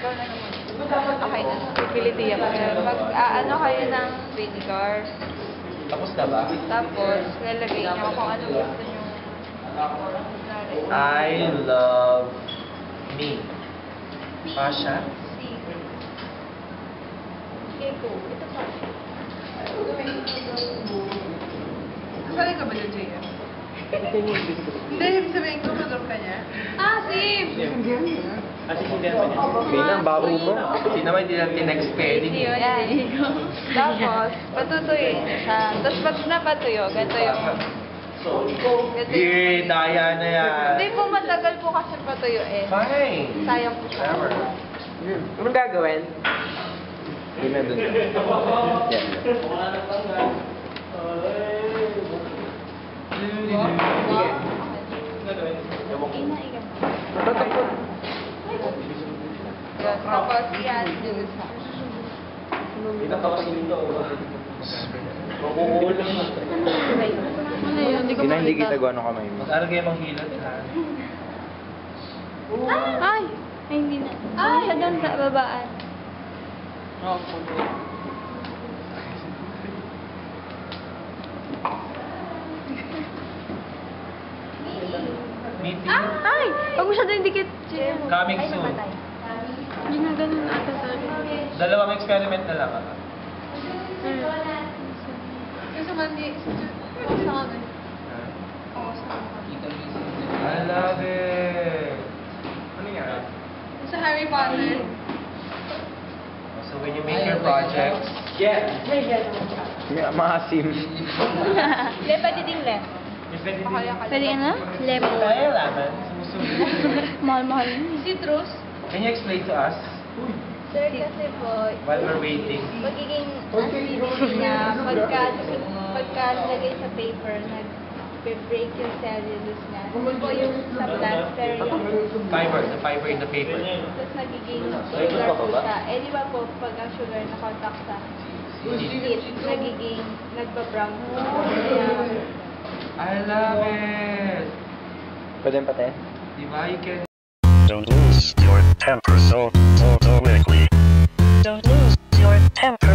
Ikaw na naman. Okay na. Pipiliti ako. Mag-ano kayo ng vinegar. Tapos na ba? Tapos, lalagay niyo kung ano gusto niyo. I love me. Pasha? Okay, go. Ito pa. Sanay ka ba dyan, JM? Hindi, sabihin ko, madrop ka niya. Sim! Kasi hindi naman niya. Pina, baro mo. Kasi naman hindi natin expelling. Yan. Tapos, patutuyuin niyo siya. Tapos pag napatuyo, ganito yung... Dear, daya na yan. Hindi po matagal po kasi patuyuin. Fine. Sayang po siya. Whatever. Anong gagawin? Hindi na dun. Yan. Tapos, yan. Hindi kita gawa ng kamay mo. Mag-aral kayo manghilot, ha? Ay! Ay, hindi na. Ay! Siya doon sa babaan. Meeting. Ay! Huwag mo siya doon dikit. Coming soon. Hindi na ganun ata talaga. Dalawang experiment na lang, ha? Yung sa Monday, sa akin. Oo, sa akin. I love it. Ano yan? Yung sa Harry Potter. So when you make your projects, Maasim. Hindi, pwede ding left. Pwede ano? Lemon. Kaya laman, sumusunod. Mahal-mahal. Citrus. Can you explain to us Sir, kasi po, while we're waiting? magiging acidity niya pagka lagay sa paper, nag-break yung cellulose niya. Hindi po yung sa plants, pero yung The fiber in the paper. tapos nagiging sugar po siya. Eh, di ba po, pag ang sugar na-contact sa heat, nagiging nagpa-brown po. Kaya, I love it. Pwede yung pati? Diba? You can... Don't lose your temper so quickly. Don't lose your temper